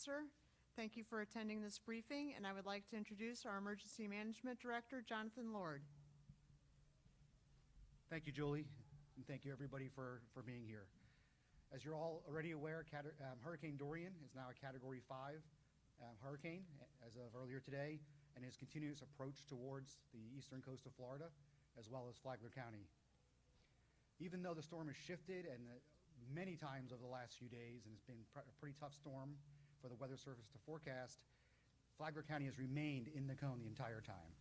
Officer. Thank you for attending this briefing, and I would like to introduce our Emergency Management Director, Jonathan Lord. Thank you, Julie, and thank you everybody for being here. As you're all already aware, Hurricane Dorian is now a Category 5 hurricane as of earlier today, and is continuing its approach towards the eastern coast of Florida, as well as Flagler County. Even though the storm has shifted and many times over the last few days, and it's been a pretty tough storm for the Weather Service to forecast, Flagler County has remained in the cone the entire time.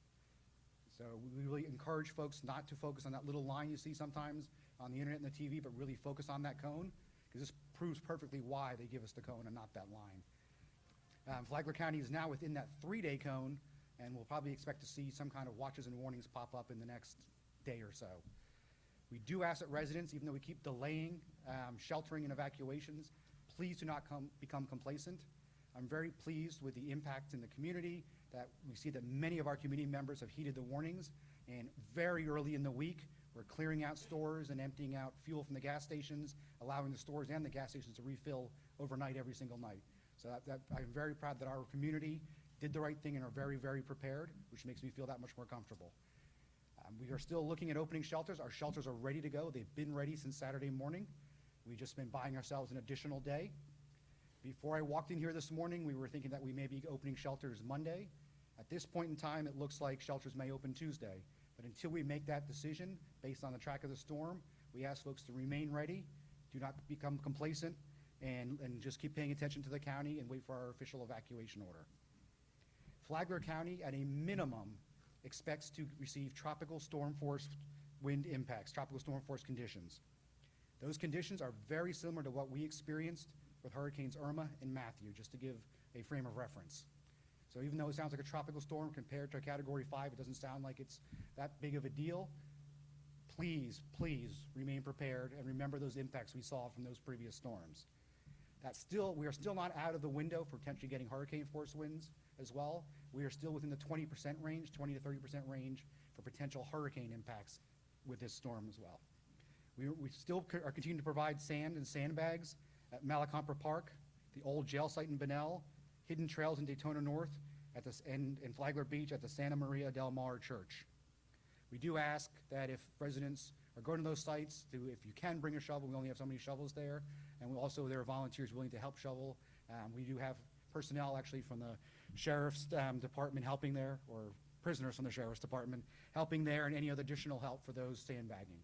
So we really encourage folks not to focus on that little line you see sometimes on the internet and the TV, but really focus on that cone, because this proves perfectly why they give us the cone and not that line. Flagler County is now within that 3-day cone, and we'll probably expect to see some kind of watches and warnings pop up in the next day or so. We do ask that residents, even though we keep delaying sheltering and evacuations, please do not become complacent. I'm very pleased with the impact in the community, that we see that many of our community members have heeded the warnings, and very early in the week, we're clearing out stores and emptying out fuel from the gas stations, allowing the stores and the gas stations to refill overnight every single night. So I'm very proud that our community did the right thing and are very, very prepared, which makes me feel that much more comfortable. We are still looking at opening shelters. Our shelters are ready to go. They've been ready since Saturday morning. We've just been buying ourselves an additional day. Before I walked in here this morning, we were thinking that we may be opening shelters Monday. At this point in time, it looks like shelters may open Tuesday. But until we make that decision based on the track of the storm, we ask folks to remain ready, do not become complacent, and just keep paying attention to the county and wait for our official evacuation order. Flagler County, at a minimum, expects to receive tropical storm force wind impacts, tropical storm force conditions. Those conditions are very similar to what we experienced with Hurricanes Irma and Matthew, just to give a frame of reference. So even though it sounds like a tropical storm compared to a Category 5, it doesn't sound like it's that big of a deal. Please, please remain prepared and remember those impacts we saw from those previous storms. We are still not out of the window for potentially getting hurricane force winds as well. We are still within the 20% range, 20 to 30% range for potential hurricane impacts with this storm as well. We still are continuing to provide sand and sandbags at Malacompra Park, the old jail site in Bunnell, hidden trails in Daytona North, and Flagler Beach at the Santa Maria del Mar Church. We do ask that if residents are going to those sites, if you can bring a shovel. We only have so many shovels there, and there are volunteers willing to help shovel. We do have personnel actually from the Sheriff's Department helping there, or prisoners from the Sheriff's Department helping there, and any other additional help for those sandbagging.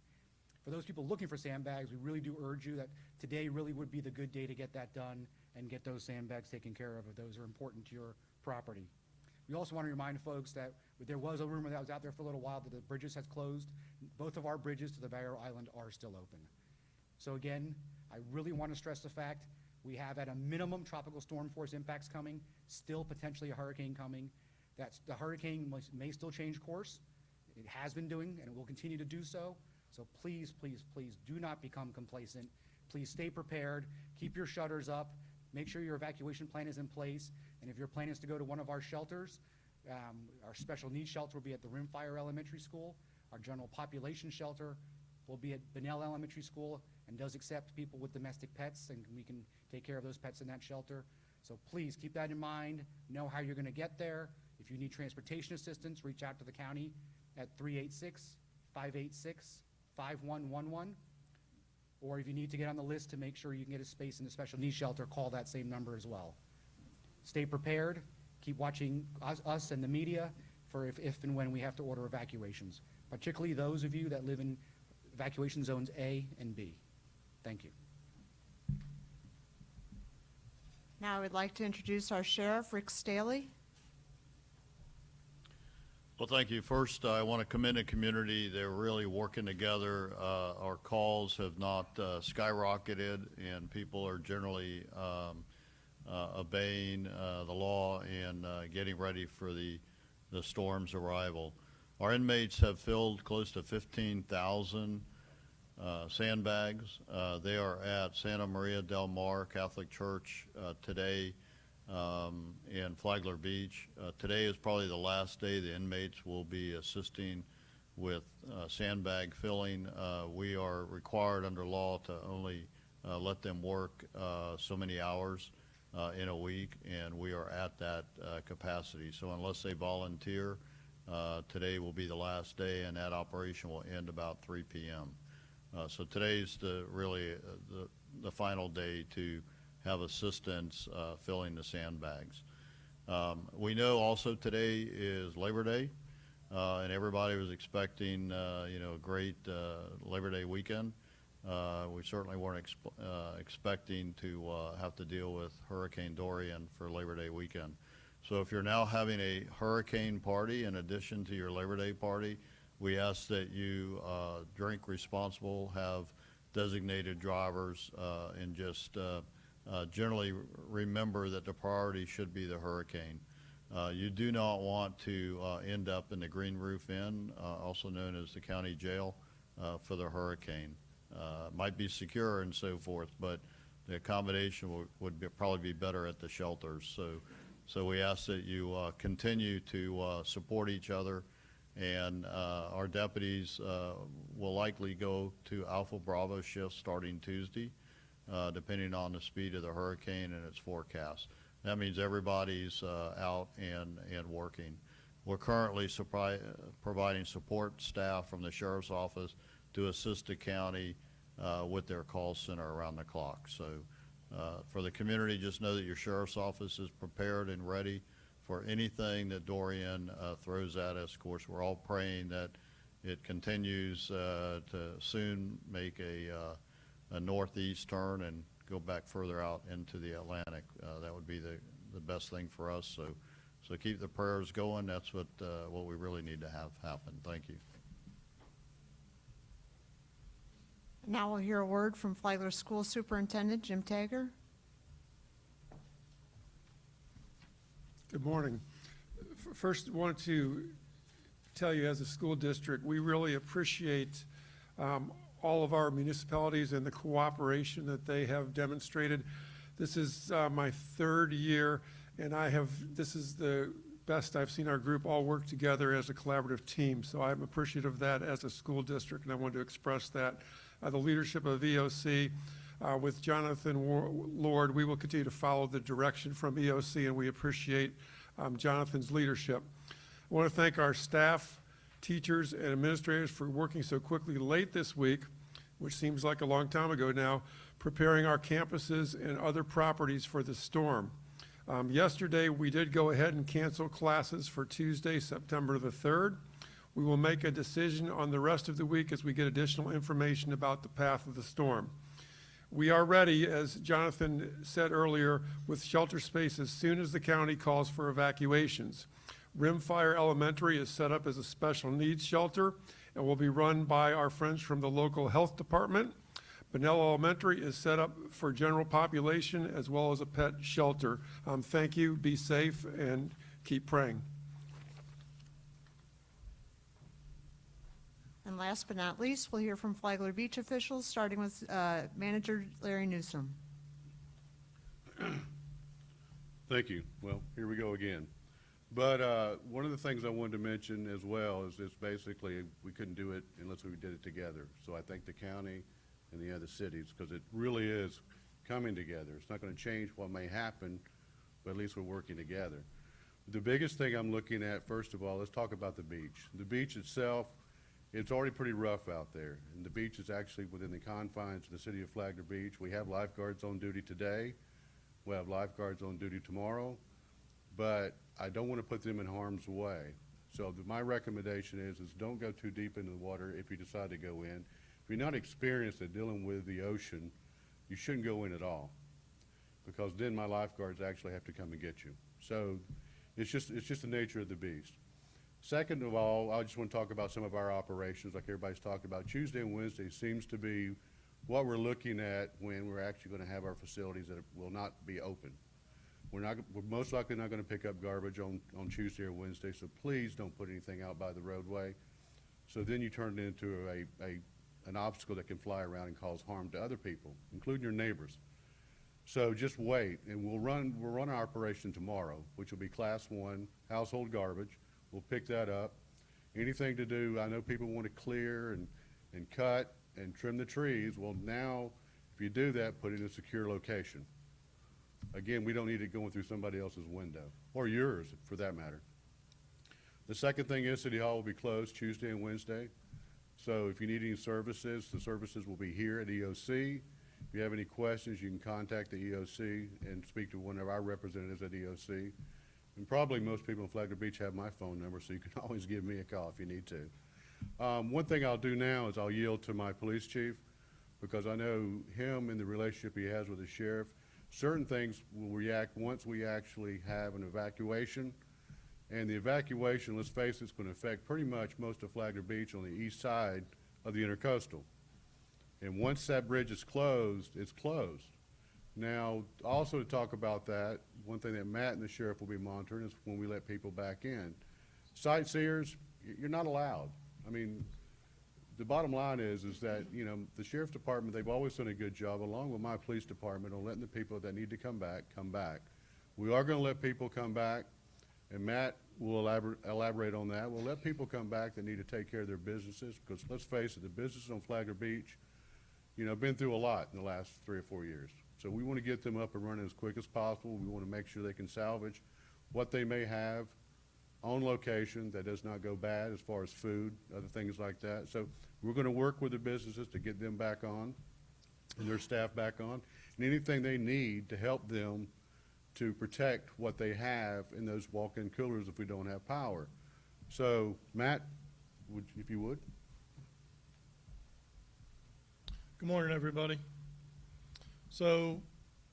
For those people looking for sandbags, we really do urge you that today really would be the good day to get that done and get those sandbags taken care of if those are important to your property. We also want to remind folks that there was a rumor that was out there for a little while that the bridges had closed. Both of our bridges to the Barrow Island are still open. So again, I really want to stress the fact we have at a minimum tropical storm force impacts coming, still potentially a hurricane coming. The hurricane may still change course. It has been doing, and it will continue to do so. So please, please, please do not become complacent. Please stay prepared, keep your shutters up, make sure your evacuation plan is in place, and if your plan is to go to one of our shelters, our special needs shelter will be at the Rimfire Elementary School. Our general population shelter will be at Bunnell Elementary School and does accept people with domestic pets, and we can take care of those pets in that shelter. So please keep that in mind, know how you're going to get there. If you need transportation assistance, reach out to the county at 386-586-5111. Or if you need to get on the list to make sure you can get a space in the special needs shelter, call that same number as well. Stay prepared. Keep watching us and the media for if and when we have to order evacuations, particularly those of you that live in evacuation zones A and B. Thank you. Now I would like to introduce our Sheriff, Rick Staley. Well, thank you. First, I want to commend the community. They're really working together. Our calls have not skyrocketed, and people are generally obeying the law and getting ready for the storm's arrival. Our inmates have filled close to 15,000 sandbags. They are at Santa Maria del Mar Catholic Church today in Flagler Beach. Today is probably the last day the inmates will be assisting with sandbag filling. We are required under law to only let them work so many hours in a week, and we are at that capacity. So unless they volunteer, today will be the last day, and that operation will end about 3 p.m. So today's really the final day to have assistance filling the sandbags. We know also today is Labor Day, and everybody was expecting a great Labor Day weekend. We certainly weren't expecting to have to deal with Hurricane Dorian for Labor Day weekend. So if you're now having a hurricane party in addition to your Labor Day party, we ask that you drink responsible, have designated drivers, and just generally remember that the priority should be the hurricane. You do not want to end up in the Green Roof Inn, also known as the county jail, for the hurricane. Might be secure and so forth, but the accommodation would probably be better at the shelters. So we ask that you continue to support each other, and our deputies will likely go to Alpha Bravo shifts starting Tuesday, depending on the speed of the hurricane and its forecast. That means everybody's out and working. We're currently providing support staff from the sheriff's office to assist the county with their call center around the clock. So for the community, just know that your sheriff's office is prepared and ready for anything that Dorian throws at us. Of course, we're all praying that it continues to soon make a northeast turn and go back further out into the Atlantic. That would be the best thing for us. So keep the prayers going. That's what we really need to have happen. Thank you. Now we'll hear a word from Flagler School Superintendent Jim Taggart. Good morning. First, I want to tell you, as a school district, we really appreciate all of our municipalities and the cooperation that they have demonstrated. This is my third year, and this is the best I've seen our group all work together as a collaborative team. So I'm appreciative of that as a school district, and I want to express that. The leadership of EOC, with Jonathan Lord, we will continue to follow the direction from EOC, and we appreciate Jonathan's leadership. I want to thank our staff, teachers, and administrators for working so quickly late this week, which seems like a long time ago now, preparing our campuses and other properties for the storm. Yesterday, we did go ahead and cancel classes for Tuesday, September the 3rd. We will make a decision on the rest of the week as we get additional information about the path of the storm. We are ready, as Jonathan said earlier, with shelter space as soon as the county calls for evacuations. Rimfire Elementary is set up as a special needs shelter and will be run by our friends from the local health department. Bunnell Elementary is set up for general population as well as a pet shelter. Thank you, be safe, and keep praying. And last but not least, we'll hear from Flagler Beach officials, starting with Manager Larry Newsom. Thank you. Well, here we go again. But one of the things I wanted to mention as well is basically we couldn't do it unless we did it together. So I thank the county and the other cities, because it really is coming together. It's not going to change what may happen, but at least we're working together. The biggest thing I'm looking at, first of all, let's talk about the beach. The beach itself, it's already pretty rough out there, and the beach is actually within the confines of the city of Flagler Beach. We have lifeguards on duty today. We'll have lifeguards on duty tomorrow, but I don't want to put them in harm's way. So my recommendation is don't go too deep into the water if you decide to go in. If you're not experienced at dealing with the ocean, you shouldn't go in at all, because then my lifeguards actually have to come and get you. So it's just the nature of the beast. Second of all, I just want to talk about some of our operations, like everybody's talked about. Tuesday and Wednesday seems to be what we're looking at when we're actually going to have our facilities that will not be open. We're most likely not going to pick up garbage on Tuesday or Wednesday, so please don't put anything out by the roadway. So then you turn it into an obstacle that can fly around and cause harm to other people, including your neighbors. So just wait, and we'll run our operation tomorrow, which will be Class 1 household garbage. We'll pick that up. Anything to do, I know people want to clear and cut and trim the trees. Well, now, if you do that, put it in a secure location. Again, we don't need it going through somebody else's window, or yours, for that matter. The second thing is City Hall will be closed Tuesday and Wednesday. So if you need any services, the services will be here at EOC. If you have any questions, you can contact the EOC and speak to one of our representatives at EOC. And probably most people in Flagler Beach have my phone number, so you can always give me a call if you need to. One thing I'll do now is I'll yield to my police chief, because I know him and the relationship he has with the sheriff. Certain things will react once we actually have an evacuation. And the evacuation, let's face it, is going to affect pretty much most of Flagler Beach on the east side of the intercoastal. And once that bridge is closed, it's closed. Now, also to talk about that, one thing that Matt and the sheriff will be monitoring is when we let people back in. Sightseers, you're not allowed. I mean, the bottom line is that, you know, the sheriff's department, they've always done a good job, along with my police department, on letting the people that need to come back. We are going to let people come back, and Matt will elaborate on that. We'll let people come back that need to take care of their businesses, because let's face it, the businesses on Flagler Beach, you know, been through a lot in the last 3 or 4 years. So we want to get them up and running as quick as possible. We want to make sure they can salvage what they may have on location that does not go bad as far as food, other things like that. So we're going to work with the businesses to get them back on and their staff back on, and anything they need to help them to protect what they have in those walk-in coolers if we don't have power. So Matt, if you would. Good morning, everybody. So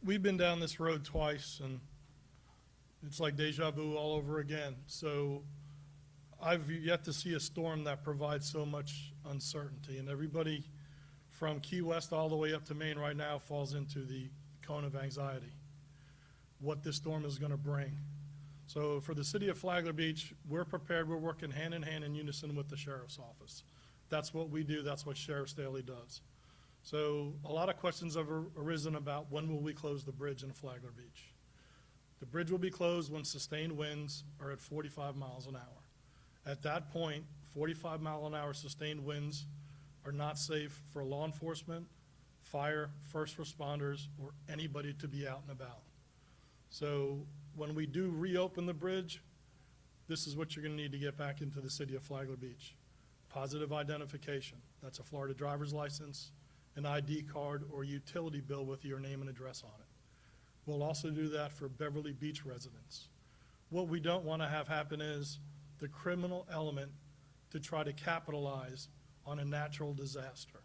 we've been down this road twice, and it's like deja vu all over again. So I've yet to see a storm that provides so much uncertainty, and everybody from Key West all the way up to Maine right now falls into the cone of anxiety, what this storm is going to bring. So for the city of Flagler Beach, we're prepared. We're working hand in hand in unison with the sheriff's office. That's what we do. That's what Sheriff Staley does. So a lot of questions have arisen about when will we close the bridge in Flagler Beach. The bridge will be closed when sustained winds are at 45 miles an hour. At that point, 45-mile-an-hour sustained winds are not safe for law enforcement, fire, first responders, or anybody to be out and about. So when we do reopen the bridge, this is what you're going to need to get back into the city of Flagler Beach. Positive identification. That's a Florida driver's license, an ID card, or utility bill with your name and address on it. We'll also do that for Beverly Beach residents. What we don't want to have happen is the criminal element to try to capitalize on a natural disaster.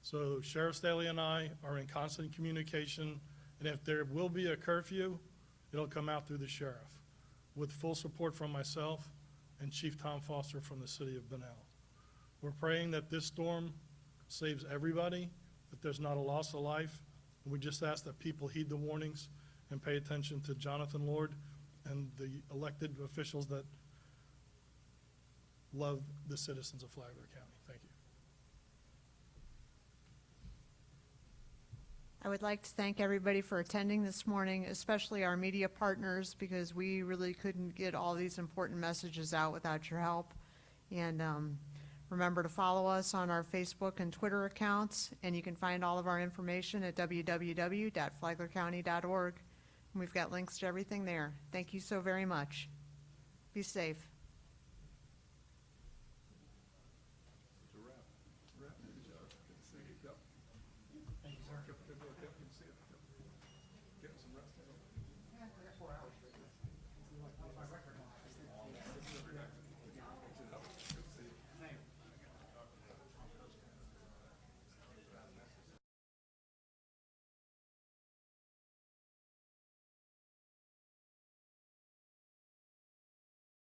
So Sheriff Staley and I are in constant communication, and if there will be a curfew, it'll come out through the sheriff, with full support from myself and Chief Tom Foster from the city of Bunnell. We're praying that this storm saves everybody, that there's not a loss of life, and we just ask that people heed the warnings and pay attention to Jonathan Lord and the elected officials that love the citizens of Flagler County. Thank you. I would like to thank everybody for attending this morning, especially our media partners, because we really couldn't get all these important messages out without your help. And remember to follow us on our Facebook and Twitter accounts, and you can find all of our information at www.flaglercounty.org. And we've got links to everything there. Thank you so very much. Be safe.